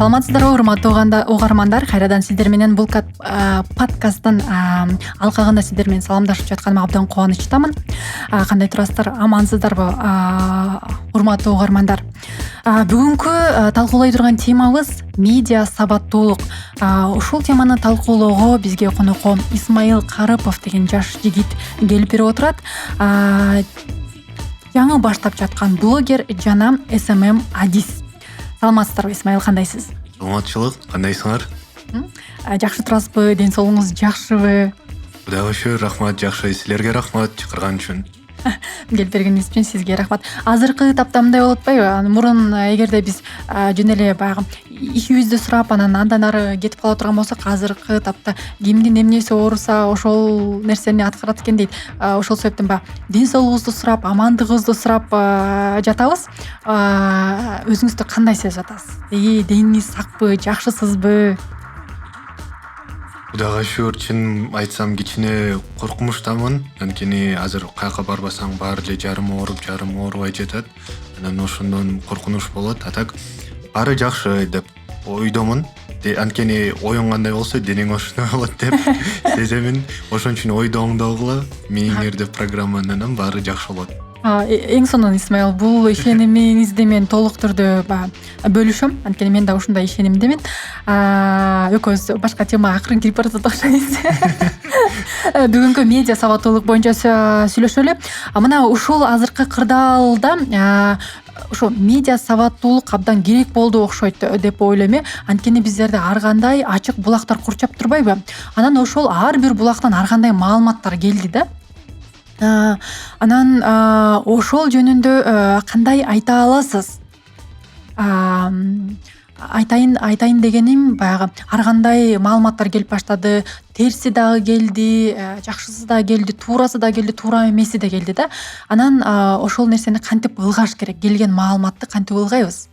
Саламатсыздарбы урматтуу угармандар, кайрадан сиздер менен бул подкасттын алкагында сиздер менен саламдашып жатканыма абдан кубанычтамын. Кандай турасыздар, амансыздарбы урматтуу угармандар? Бүгүнкү талкуулай турган темабыз медиа сабаттуулук. Ушул теманы талкуулоого бизге конокко Исмаил Карыпов деген жаш жигит келип берип отурат. Жаңы баштап жаткан блогер жана СММ адис. Саламатсыздарбы, Исмаил, кандайсыз? Саламатчылык, кандайсыңар? Жакшы турасызбы? Ден соолугуңуз жакшыбы? Кудайга шүгүр, рахмат, жакшы. Силерге рахмат чакырган үчүн. Келип бергениңиз үчүн сизге рахмат. Азыркы тапта мындай болуп атпайбы? Мурун эгерде биз жөн эле баягы ишибизди сурап, анан андан ары кетип кала турган болсок, азыркы тапта кимдин эмнеси ооруса ошол нерсени аткарат экен дейт. Ошол себептен баягы ден соолугубузду сурап, амандыгыбызды сурап жатабыз. Өзүңүздү кандай сезип атасыз? Денingиз сакпы, жакшысызбы? Кудайга шүгүр, чын айтсам кичине коркунучтамын. Анткени азыр каяка барбасаң баары эле жарым оорубай жатат. Анан ошондон коркунуч болот. А так баары жакшы деп ойдомун. Анткени оюң кандай болсо, денең ошондой болот деп сеземин. Ошон үчүн ойду оңдогула, мээңер деп программанан баары жакшы болот. Эң сонун, Исмаил, бул ишенимиңизди мен толук түрдө бөлүшөм. Анткени мен да ушундай ишенимдемин. Экөөбүз башка темага акырын кирип баратат окшойбуз. Бүгүнкү медиа сабаттуулук боюнча сүйлөшөлү. Мына ушул азыркы кырдаалда ошо медиа сабаттуулук абдан керек болду окшойт деп ойлойм. Анткени биздерде ар кандай ачык булактар курчап турбайбы? Анан ошол ар бир булактан ар кандай маалыматтар келди да. Анан ошол жөнүндө кандай айта аласыз? Айтайын дегеним, баягы ар кандай маалыматтар келип баштады, терси дагы келди, жакшысы да келди, туурасы да келди, туура эмеси да келди да. Анан ошол нерсени кантип ылгаш керек? Келген маалыматты кантип ылгайбыз?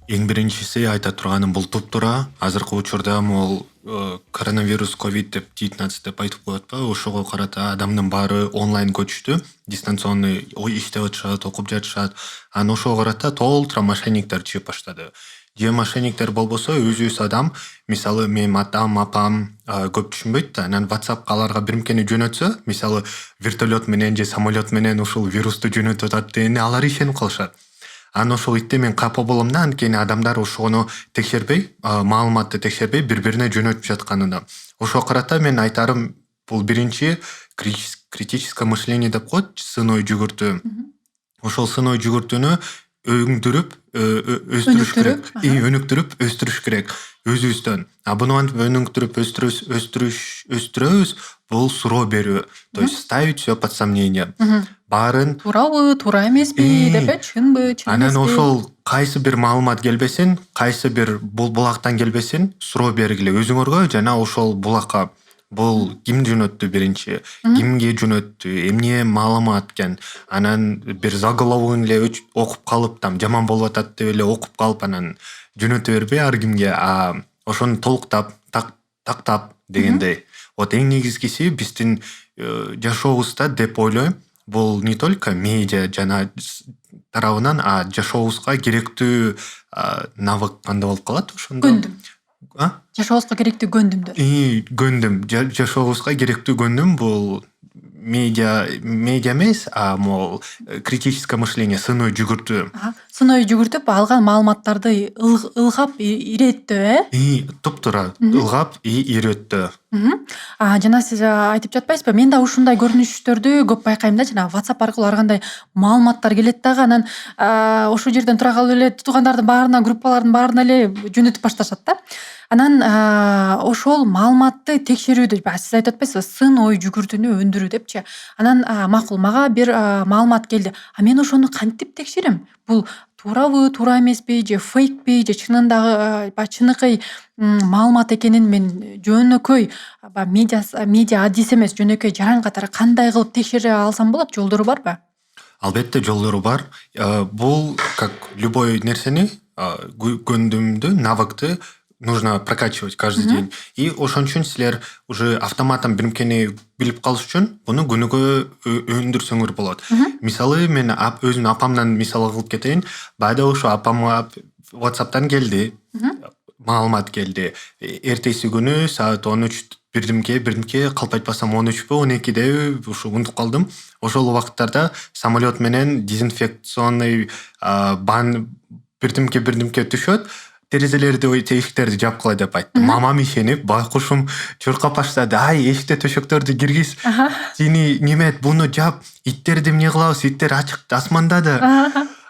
Эң биринчиси айта турганым, бул туптуура. Азыркы учурда могул коронавирус, ковид деп 19 деп айтып коет атпайбы? Ошого карата адамдын баары онлайн көчтү. Дистанционный иштеп атышат, окуп жатышат. Анан ошого карата толтура мошенниктер чыгып баштады. Же мошенниктер болбосо, өзүбүз адам, мисалы менин атам, апам көп түшүнбөйт да, анан WhatsApp аларга бирмкени жөнөтсө, мисалы вертолет менен же самолет менен ушул вирусту жөнөтүп атат дегенде алар ишенип калышат. Анан ошол итте мен капа болом да, анткени адамдар ошону текшербей, маалыматты текшербей бири-бирине жөнөтүп жатканына. Ошого карата мен айтарым, бул биринчи критическое мышление деп коет, сын ой жүгүртүү. Ошол сын ой жүгүртүүнү өнүктүрүп өстүрүш керек өзүбүздөн. Буну антип өнүктүрүп өстүрөбүз, бул суроо берүү. То есть ставить все под сомнение. Баарын туурабы, туура эмеспи деп, чынбы, чын эмеспи. Анан ошол кайсы бир маалымат келбесин, кайсы бир бул булактан келбесин, суроо бергиле өзүңөргө жана ошол булакка. Бул ким жөнөттү биринчи, кимге жөнөттү, эмне маалымат экен. Анан бир заголовогун эле окуп калып, там жаман болуп атат деп эле окуп калып, анан жөнөтө бербей ар кимге, ошону толуктап, тактап дегендей. Вот эң негизгиси биздин жашообузда деп ойлойм, бул не только медиа жана тарабынан, жашообузга керектүү навык кандай болуп калат ошондо? Көндүм. Жашообузга керектүү көндүмдөр. Көндүм, жашообузга керектүү көндүм бул медиа эмес, могул критическое мышление, сын ой жүгүртүү. Сын ой жүгүртүп, алган маалыматтарды ылгап иреттөө, Туптуура ылгап иреттөө. Жана сиз айтып жатпайсызбы? Мен да ушундай көрүнүштөрдү көп байкайм да, жана WhatsApp аркылуу ар кандай маалыматтар келет дагы, анан ошол жерден тура калып эле туугандардын баарына, группалардын баарына эле жөнөтүп башташат да. Анан ошол маалыматты текшерүүдө, сиз айтып атпайсызбы, сын ой жүгүртүүнү өндүрүү депчи. Анан макул, мага бир маалымат келди. Мен ошону кантип текшерем? Бул туурабы, туура эмеспи, же фейкпи, же чынындагы чыныкай маалымат экенин мен жөнөкөй медиа адис эмес, жөнөкөй жаран катары кандай кылып текшере алсам болот? Жолдору барбы? Албетте жолдору бар. Бул как любой нерсени, көндүмдү, навыкты нужно прокачивать каждый день. И ошон үчүн силер уже автоматом бирмкени билип калыш үчүн буну күнүгө өндүрсөңөр болот. Мисалы мен өзүмдүн апамдан мисал кылып кетейин. Байда ошо апамга WhatsApp'тан келди. маалымат келди. Эртеси күнү саат 13 бирдимке калп айтпасам 13 12 ушу унутуп калдым. Ошол убакыттарда самолет менен дезинфекционный бирдимке түшөт. Терезелерди, эшиктерди жапкыла деп айтты. Мамам ишенип, байкушум чуркап баштады. Ай, эшикте төшөктөрдү киргиз. Сени немет, буну жап, иттерди эмне кылабыз? Иттер ачык асмандады.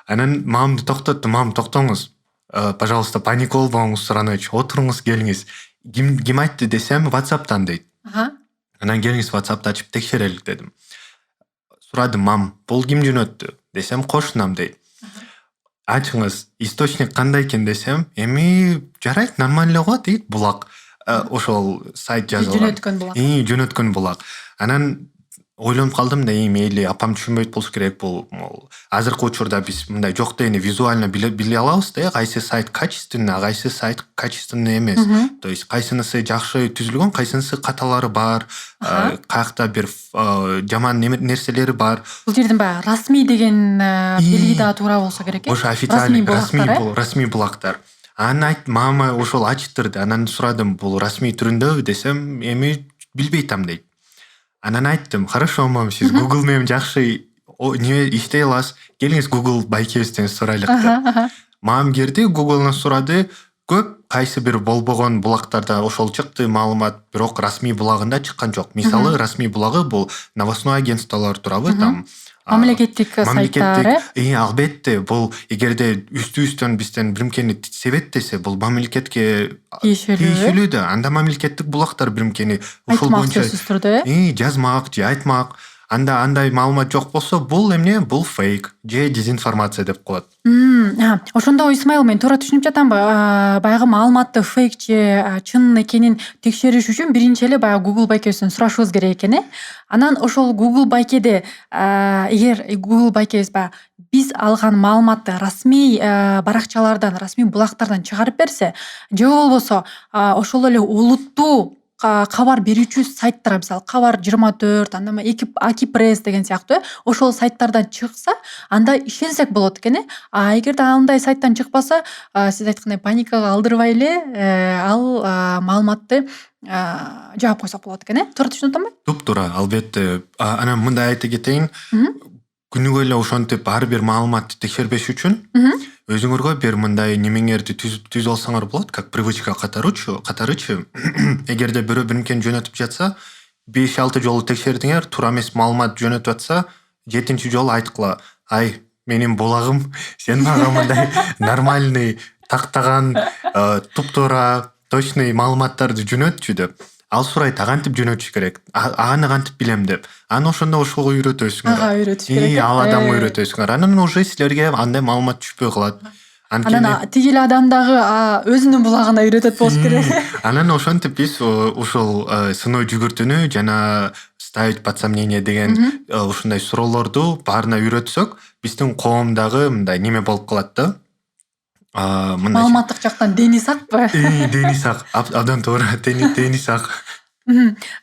Анан мамамды токтоттум. Мам, токтоңуз. Пожалуйста, паника болбоңуз, Сураныч. Отуруңуз, келиңиз. Ким айтты десем, WhatsApp'тан дейт. Анан келиңиз WhatsApp'ты ачып текшерелик дедим. Сурадым, мам, бул ким жөнөттү? Десем, кошунам дейт. Ачыңыз, источник кандай экен десем, эми жарайт, нормально эле го дейт, булак. Ошол сайт жазылган. Жөнөткөн булак. Жөнөткөн булак. Анан ойлонуп калдым да, мейли апам түшүнбөйт болуш керек, бул азыркы учурда биз мындай жок дегенде визуально биле алабыз да, кайсы сайт качественный, кайсы сайт качественный эмес. То есть кайсынысы жакшы түзүлгөн, кайсынысы каталары бар, каякта бир жаман нерселери бар. Бул жердин баягы расмий деген белги да туура болсо керек э. Ошо официальный расмий булактар. Анан мама ошол ачтырды. Анан сурадым, бул расмий түрүндөбү десем, эми билбей атам дейт. Анан айттым, хорошо, мам, сиз Google менен жакшы иштей аласыз. Келиңиз Google байкебизден сурайлык деп. Мамам кирди, Google'дан сурады. Көп кайсы бир болбогон булактарда ошол чыкты маалымат, бирок расмий булагында чыккан жок. Мисалы, расмий булагы бул новостной агентстволор турабы, там мамлекеттик сайттар. Албетте, бул эгерде үстү-үстөн бизден биримкени себеттесе, бул мамлекетке тийишелүү да. Анда мамлекеттик булактар биримкени ушул боюнча жазмак же айтмак. Анда андай маалымат жок болсо, бул эмне? Бул фейк же дезинформация деп коет. Ошондо Исмаил, мен туура түшүнүп жатамбы? Баягы маалыматты фейк же чын экенин текшериш үчүн биринчи эле баягы Google байкебизден сурашыбыз керек экен, э? Анан ошол Google байкеде эгер Google байкебиз биз алган маалыматты расмий баракчалардан, расмий булактардан чыгарып берсе, же болбосо ошол эле улуттуу кабар берүүчү сайттар, мисалы Кабар 24, анда Аки пресс деген сыяктуу, ошол сайттардан чыкса, анда ишенсек болот экен, э? Эгерде андай сайттан чыкпаса, сиз айткандай паникага алдырбай эле ал маалыматты жаап койсок болот экен, э? Туура түшүнүп атамбы? Туп-туура, албетте. Анан мындай айта кетейин, күнүгө эле ошентип ар бир маалыматты текшербеш үчүн өзүңөргө бир мындай немеңерди түзүп алсаңар болот, как привычка катарычы. Эгерде бирөө биримкени жөнөтүп жатса, 5-6 жолу текшердиңер, туура эмес маалымат жөнөтүп атса, 7-чи жолу айткыла. Ай, менин булагым, сен мага мындай нормальный, тактаган, туп-туура, точный маалыматтарды жөнөтчү деп. Ал сурайт, кантип жөнөтүш керек? Аны кантип билем деп. Аны ошондо ошого үйрөтөсүңөр. Үйрөтүш керек. Ал адамга үйрөтөсүңөр. Анан уже силерге андай маалымат түшпөй калат. Анан тигил адам дагы өзүнүн булагына үйрөтөт болуш керек. Анан ошентип биз ушул сыноо жүгүртүүнү жана ставить под сомнение деген ушундай суроолорду баарына үйрөтсөк, биздин коомдагы мындай неме болуп калат да. Маалыматтык жактан дени сакпы? Дени сак, абдан туура, дени сак.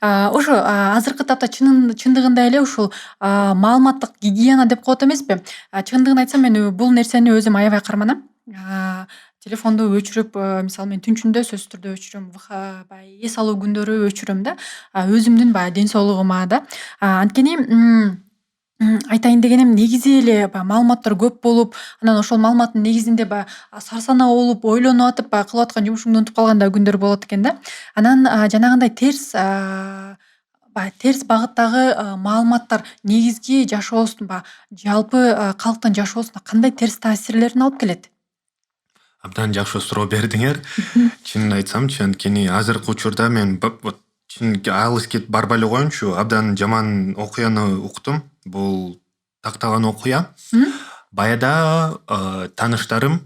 Ошо азыркы тапта чындыгында эле ушул маалыматтык гигиена деп коет эмеспи? Чындыгын айтсам, мен бул нерсени өзүм аябай карманам. Телефонду өчүрүп, мисалы мен түнчүндө сөзсүз түрдө өчүрөм, баягы эс алуу күндөрү өчүрөм да. Өзүмдүн баягы ден соолугума да. Анткени айтайын дегеним, негизи эле маалыматтар көп болуп, анан ошол маалыматтын негизинде сарсанаа болуп, ойлонуп атып, кылып аткан жумушуңду унутуп калган да күндөр болот экен да. Анан жанагындай терс багыттагы маалыматтар негизги жашообуздун, жалпы калктын жашоосуна кандай терс таасирлерин алып келет? Абдан жакшы суроо бердиңер. Чынын айтсамчы, анткени азыркы учурда мен алыс кетип барбай эле коеюнчу, абдан жаман окуяны уктум. Бул тактаган окуя. Баяда тааныштарым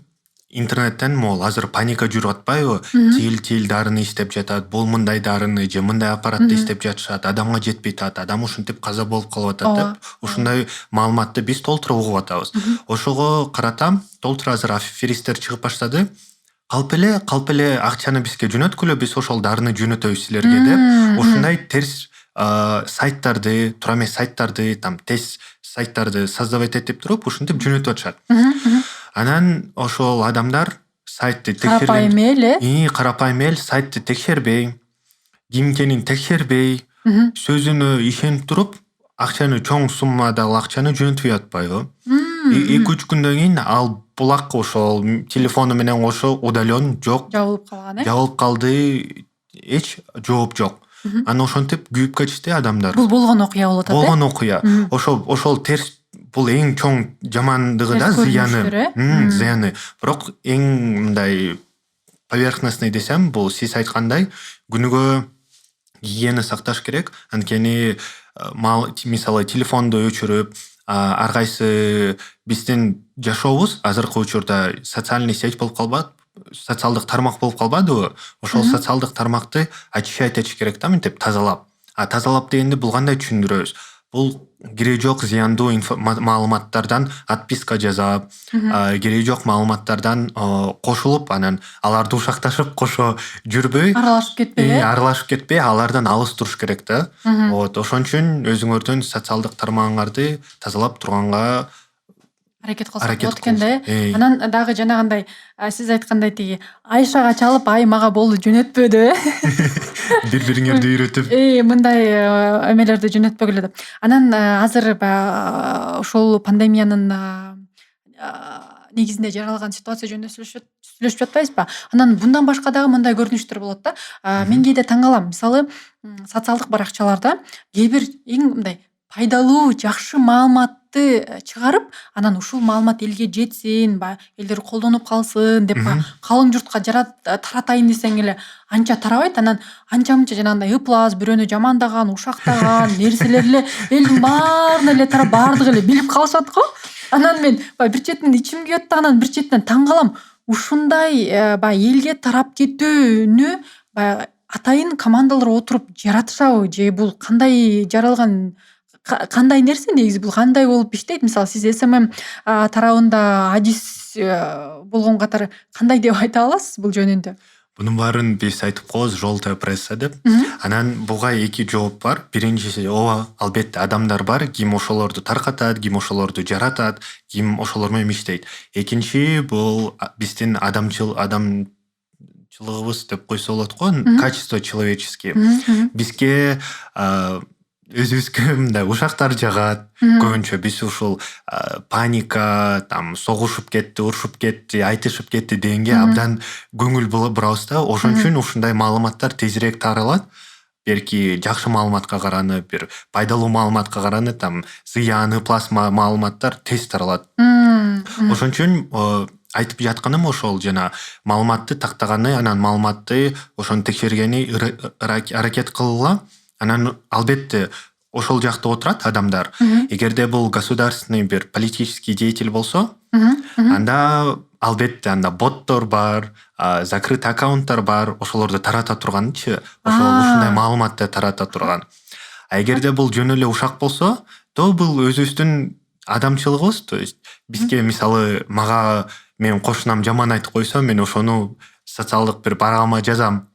интернеттен азыр паника жүрүп атпайбы? Тил дарыны иштеп жатат, бул мындай дарыны же мындай аппаратты иштеп жатышат, адамга жетпей атат, адам ушинтип каза болуп калып атат деп. Ушундай маалыматты биз толтура угуп атабыз. Ошого карата толтура азыр аферисттер чыгып баштады. Калп эле акчаны бизге жөнөткүлө, биз ошол дарыны жөнөтөбүз силерге деп. Ушундай терс сайттарды, туура эмес сайттарды, там тест сайттарды создавать этип туруп, ушинтип жөнөтүп атышат. Анан ошол адамдар сайтты Карапайым текшерген эл, карапайым эл сайтты текшербей, кимкенин текшербей, Мгм. сөзүнө ишенип туруп, акчаны чоң суммадагы акчаны жөнөтпөй атпайбы. Мгм. 2-3 күндөн кийин ал булак ошол телефону менен кошо удален жок, Жабылып калган, жабылып калды, эч жооп жок. Мгм. Анан ошентип күйүп кетишти адамдар. Бул болгон окуя болуп атат, Болгон окуя. Мгм. Ошол терс, бул эң чоң жамандыгы да, Терс зыяны. көрүнүштөр, Зыяны. Бирок эң мындай поверхностный десем, бул сиз айткандай күнүгө гигиена сакташ керек. Анткени мисалы телефонду өчүрүп, ар кайсы биздин жашообуз азыркы учурда социальный сеть болуп калбат, социалдык тармак болуп калбадыбы? Ошол социалдык тармакты очищать этиш керек да, мынтип тазалап. Тазалап дегенди бул кандай түшүндүрөбүз? Бул кереги жок зыяндуу маалыматтардан отписка жасап, кереги жок маалыматтардан кошулуп, анан аларды ушакташып кошо жүрбөй, Аралашып кетпей, аралашып кетпей, алардан алыс туруш керек да. Вот, ошон үчүн өзүңөрдүн социалдык тармагыңарды тазалап турганга аракет кылсак аракет болот экен да, кылып. Анан дагы жанагындай сиз айткандай тиги Айшага чалып, ай мага болду жөнөтпөдү, Бири бириңерди үйрөтүп. Мындай эмелерди жөнөтпөгүлө деп. Анан азыр баягы ушул пандемиянын негизинде жаралган ситуация жөнүндө сүйлөшүп жатпайбызбы? Анан bundan башка дагы мындай көрүнүштөр болот да. Мен кээде таң калам. Мисалы, социалдык баракчаларда кээ бир эң мындай пайдалуу, жакшы маалыматты чыгарып, анан ушул маалымат элге жетсин, элдер колдонуп калсын деп калың журтка таратайын десең эле анча тарабайт. Анан анча-мынча жанагындай ыплас, бирөөнү жамандаган, ушактаган нерселер эле элдин баарына эле тарап, баардыгы эле билип калышат го. Анан мен бир четинен ичим күйөт да, анан бир четинен таң калам. Ушундай элге тарап кетүүнү атайын командалар отуруп жаратышабы же бул кандай жаралган, кандай нерсе негизи, бул кандай болуп иштейт? Мисалы, сиз СММ тарабында адис болгон катары кандай деп айта аласыз бул жөнүндө? Бунун баарын биз айтып коебуз желтая пресса деп. Анан буга эки жооп бар. Биринчиси, ооба, албетте адамдар бар, ким ошолорду таркатат, ким ошолорду жаратат, ким ошолор менен иштейт. Экинчи бул биздин адамчылыгыбыз деп койсо болот го, качество человеческие. Бизге өзүбүзгө мындай ушактар жагат. Көбүнчө биз ушул паника, согушуп кетти, урушуп кетти, айтышып кетти дегенге абдан көңүл бурабыз да. Ошон үчүн ушундай маалыматтар тезирээк таралат. Берки жакшы маалыматка каранып, бир пайдалуу маалыматка каранып, зыяны плас маалыматтар тез таралат. Ошон үчүн айтып жатканым ошол, жана маалыматты тактаганы, анан маалыматты ошону текшергени аракет кылгыла. Анан албетте ошол жакта отурат адамдар. Эгерде бул государственный бир политический деятель болсо, анда албетте анда боттор бар, закрытый аккаунттар бар, ошолорду тарата турганчы, ушундай маалыматты тарата турган. Эгерде бул жөн эле ушак болсо, то бул өзүбүздүн адамчылыгыбыз, то есть бизге мисалы мен кошунам жаман айтып койсо, мен ошону социалдык бир баргама жазам.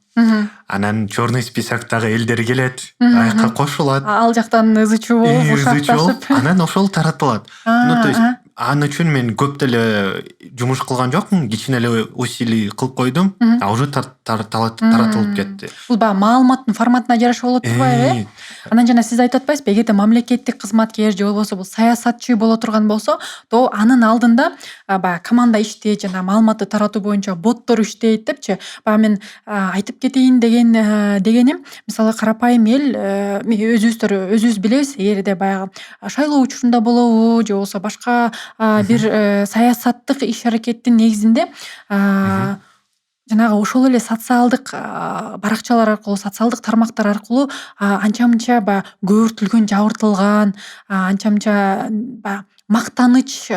Анан черный списоктогу элдер келет, аяка кошулат. Ал жактан ызы-чуу болуп, ушакташып. Анан ошол таратылат. То есть аны үчүн мен көп деле жумуш кылган жокмун, кичине эле усилий кылып койдум, уже таратылып кетти. Бул баягы маалыматтын форматына жараша болот турбайбы? Анан жана сиз айтып атпайсызбы, эгерде мамлекеттик кызматкер же болбосо бул саясатчы боло турган болсо, то анын алдында баягы команда иштейт, жана маалыматты таратуу боюнча боттор иштейт депчи. Мен айтып кетейин дегеним, мисалы карапайым эл, өзүбүз билебиз, эгерде баягы шайлоо учурунда болобу же болбосо башка бир саясаттык иш-аракеттин негизинде жанагы ошол эле социалдык баракчалар аркылуу, социалдык тармактар аркылуу анча-мынча баягы көбүртүлгөн, жабыртылган, анча-мынча баягы мактаныч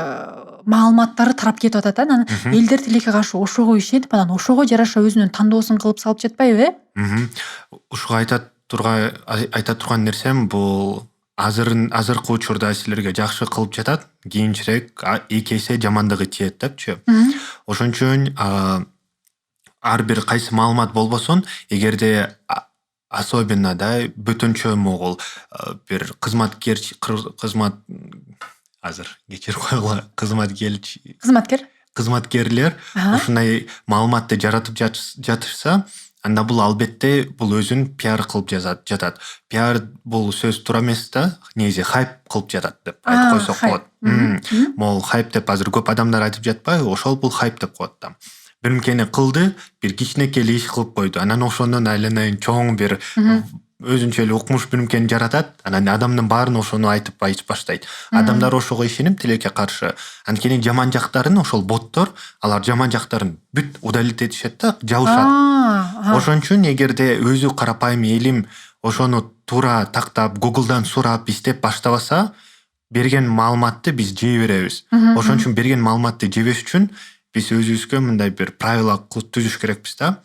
маалыматтары тарап кетип атат. Анан элдер тилекке каршы ошого ишенип, анан ошого жараша өзүнүн тандоосун кылып салып жатпайбы? Ушуга айта турган нерсем, бул азыркы учурда силерге жакшы кылып жатат, кийинчерээк 2 эсе жамандыгы тиет депчи. Ошон үчүн ар бир кайсы маалымат болбосун, эгерде особенно бөтөнчө могул бир кызматкер кызматкерлер ушундай маалыматты жаратып жатышса, анда бул албетте бул өзүн пиар кылып жатат. Пиар бул сөз туура эмес да, негизи хайп кылып жатат деп айтып койсок болот. Могул хайп деп азыр көп адамдар айтып жатпайбы? Ошол бул хайп деп коет да. Биримкени кылды, бир кичинекей эле иш кылып койду. Анан ошондон айланайын чоң бир өзүнчө эле укмуш биримкени жаратат. Анан адамдын баарын ошону айтып баштайт. Адамдар ошого ишенип тилекке каршы. Анткени жаман жактарын ошол боттор, алар жаман жактарын бүт удалить этишет да, жабышат. Ошон үчүн эгерде өзү карапайым элим ошону туура тактап, Google'дан сурап, издеп баштабаса, берген маалыматты биз жей беребиз. Ошон үчүн берген маалыматты жебеш үчүн биз өзүбүзгө мындай бир правила түзүш керекпиз да.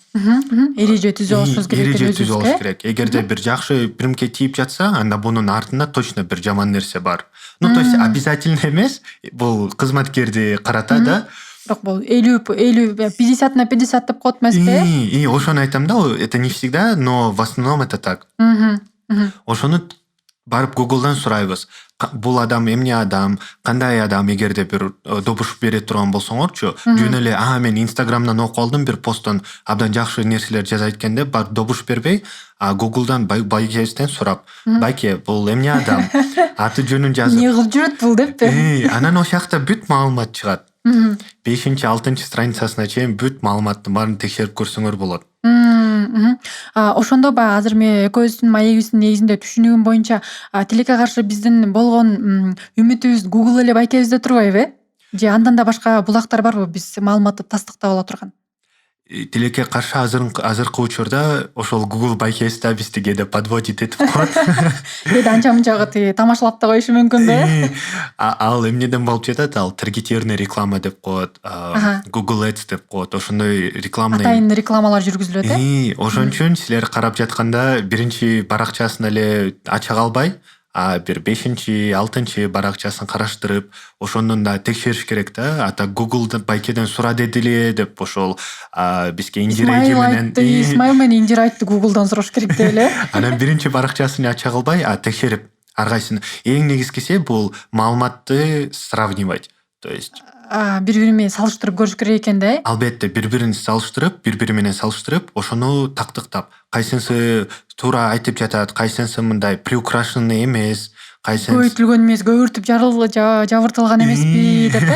Эреже түзүп алышыбыз керек. Эреже түзүп алыш керек. Эгерде бир жакшы биримке тийип жатса, анда бунун артында точно бир жаман нерсе бар. То есть обязательно эмес, бул кызматкерди карата да. Бирок бул 50/50 деп коет эмеспи? Ошону айтам да, это не всегда, но в основном это так. Ошону барып Google'дан сурайбыз. Бул адам эмне адам, кандай адам, эгерде бир добуш бере турган болсоңорчу, жөн эле мен Instagram'дан окуп алдым, бир посттон абдан жакшы нерселер жазайт экен деп барып добуш бербей, Google'дан байкебизден сурап, байке, бул эмне адам, аты жөнүн жазып. Эмне кылып жүрөт бул деппи? Анан ошол жакта бүт маалымат чыгат. 5-6 страницасына чейин бүт маалыматтын баарын текшерип көрсөңөр болот. Ошондо баягы азыр мен экөөбүздүн маегибиздин негизинде түшүнүгүм боюнча тилекке каршы биздин болгон үмүтүбүз Google эле байкебизде турбайбы? Же андан да башка булактар барбы биз маалыматты тастыктап ала турган? Тилекке каршы азыркы учурда ошол Google байкебиз да бизди кээде подводить этип коет. Кээде анча-мынча тамашалап да коюшу мүмкүн да? Ал эмнеден болуп жатат? Ал таргетированный реклама деп коет, Google Ads деп коет. Ошондой рекламный атайын рекламалар жүргүзүлөт, Ошон үчүн силер карап жатканда биринчи баракчасын эле ача калбай, бир 5-6 баракчасын караштырып, ошондон да текшериш керек да. Ата Google'дан байкеден сура дедиле деп ошол бизге инжир менен Исмаил менен инжир айтты, Google'дан сураш керек деп эле. Анан биринчи баракчасын ача калбай, текшерип ар кайсын эң негизгиси бул маалыматты сравнивать. То есть бири-бири менен салыштырып көрүш керек экен да. Албетте бири менен салыштырып, ошону тактыктап, кайсынысы туура айтып жатат, кайсынысы мындай приукрашенный эмес, кайсынысы көбөйтүлгөн эмес, көбүртүп жабыртылган эмеспи деп.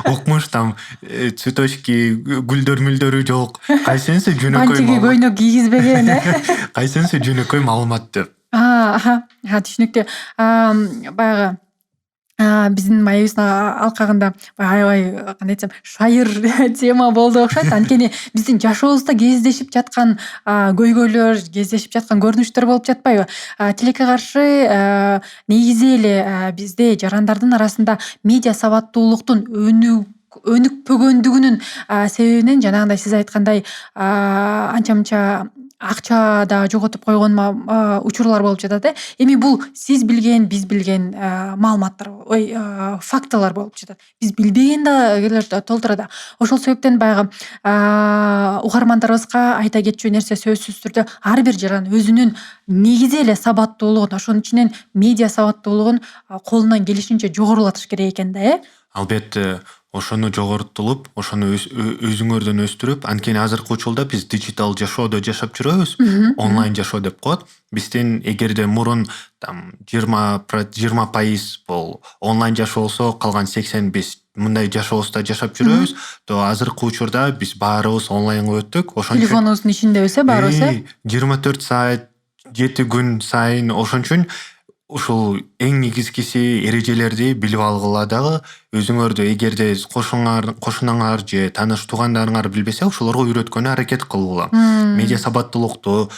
Окмуш там цветочки, гүлдөр жок, кайсынысы жөнөкөй бантиги көйнөк кийгизбеген, кайсынысы жөнөкөй маалымат деп. Түшүнүктүү. Баягы биздин маегибиздин алкагында аябай кандай айтсам шайыр тема болду окшойт. Анткени биздин жашообузда кездешип жаткан көйгөйлөр, кездешип жаткан көрүнүштөр болуп жатпайбы? Тилекке каршы негизи эле бизде жарандардын арасында медиа сабаттуулуктун өнүкпөгөндүгүнүн себебинен жанагындай сиз айткандай анча-мынча акча да жоготуп койгон учурлар болуп жатат. Эми бул сиз билген, биз билген маалыматтар, фактылар болуп жатат. Биз билбеген да толтура. Ошол себептен баягы угармандарыбызга айта кетчү нерсе сөзсүз түрдө ар бир жаран өзүнүн негизи эле сабаттуулугун, ошонун ичинен медиа сабаттуулугун колунан келишинче жогорулатыш керек экен да, Албетте, ошону жогорутулуп, ошону өзүңөрдөн өстүрүп, анткени азыркы учурда биз диджитал жашоодо жашап жүрөбүз. Онлайн жашоо деп коет. Биздин эгерде мурун 20% бул онлайн жашоо болсо, калган 80 биз мындай жашообузда жашап жүрөбүз. То азыркы учурда биз баарыбыз онлайнга өттүк. Ошон үчүн телефонубуздун ичиндебиз, баарыбыз. 24 саат, 7 күн сайын. Ошон үчүн ушул эң негизгиси эрежелерди билип алгыла дагы, өзүңөрдү эгерде кошунаңар же тааныш туугандарыңар билбесе, ошолорго үйрөткөнгө аракет кылгыла. Медиа сабаттуулукту,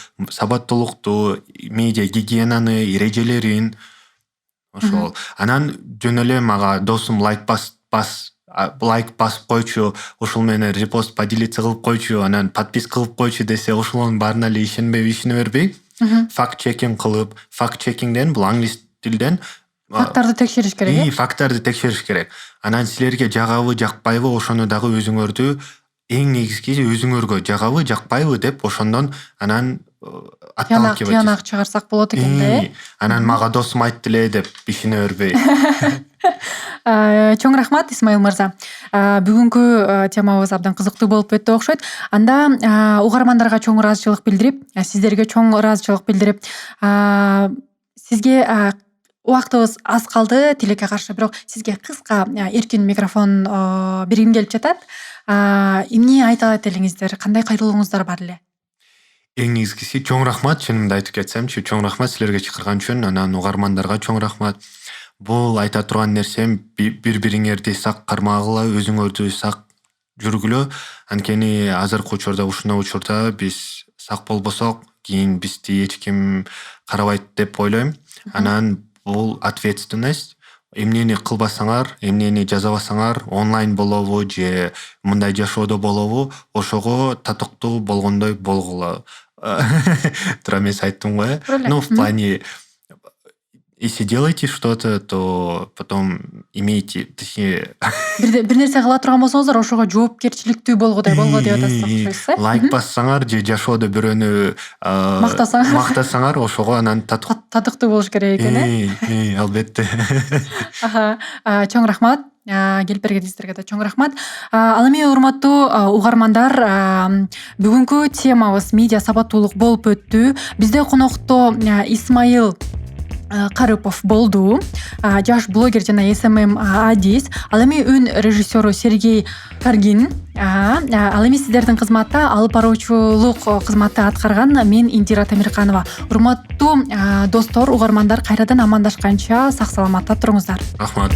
медиа гигиенаны, эрежелерин ошол. Анан жөн эле мага досум лайк басып койчу, ошол менен репост поделиться кылып койчу, анан подписка кылып койчу десе, ошолордун баарына эле ишене бербей, факт-чекинг кылып, факт-чекингден бул англис тилден факттарды текшериш керек. Факттарды текшериш керек. Анан силерге жагабы, жакпайбы, ошону дагы өзүңөрдү эң негизгиси өзүңөргө жагабы, жакпайбы деп ошондон анан тыянак чыгарсак болот экен да. Анан мага досум айтты эле деп ишене бербей. Чоң рахмат, Исмаил мырза. Бүгүнкү темабыз абдан кызыктуу болуп өттү окшойт. Анда угармандарга чоң ыраазычылык билдирип, сиздерге чоң ыраазычылык билдирип, сизге убактыбыз аз калды тилекке каршы, бирок сизге кыска эркин микрофон бергим келип жатат. Эмне айта алат элеңиздер? Кандай кайрылууңуздар бар эле? Эң негизгиси чоң рахмат, чынымды айтып кетсемчи, чоң рахмат силерге чакырган үчүн, анан угармандарга чоң рахмат. Бул айта турган нерсем бири-бириңерди сак кармагыла, өзүңөрдү сак жүргүлө. Анткени азыркы учурда, ушундай учурда биз сак болбосок, кийин бизди эч ким карабайт деп ойлойм. Анан бул ответственность. Эмнени кылбасаңар, эмнени жазабасаңар, онлайн болобу же мындай жашоодо болобу, ошого татыктуу болгондой болгула. Туура эмес айттым го, Туура эле. Ну, в плане, если делаете что-то, то потом имейте, точнее, Бир нерсе кыла турган болсоңуздар, ошого жоопкерчиликтүү болгудай болго деп атасыз окшойсуз, э? лайк бассаңар же жашоодо бирөөнү мактасаңар, ошого анан Татыктуу болуш керек экен, э? албетте. Чоң рахмат. Келип бергениңиздерге да чоң рахмат. Ал эми урматтуу угармандар, бүгүнкү темабыз медиа сабаттуулук болуп өттү. Бизде конокто Исмаил Карыпов болду. Жаш блогер жана SMM адис. Ал эми үн режиссеру Сергей Каргин. Ал эми сиздердин кызматта алып баруучулук кызматты аткарган мен Индира Тамирканова. Урматтуу достор, угармандар, кайрадан амандашканча сак саламатта туруңуздар. Рахмат.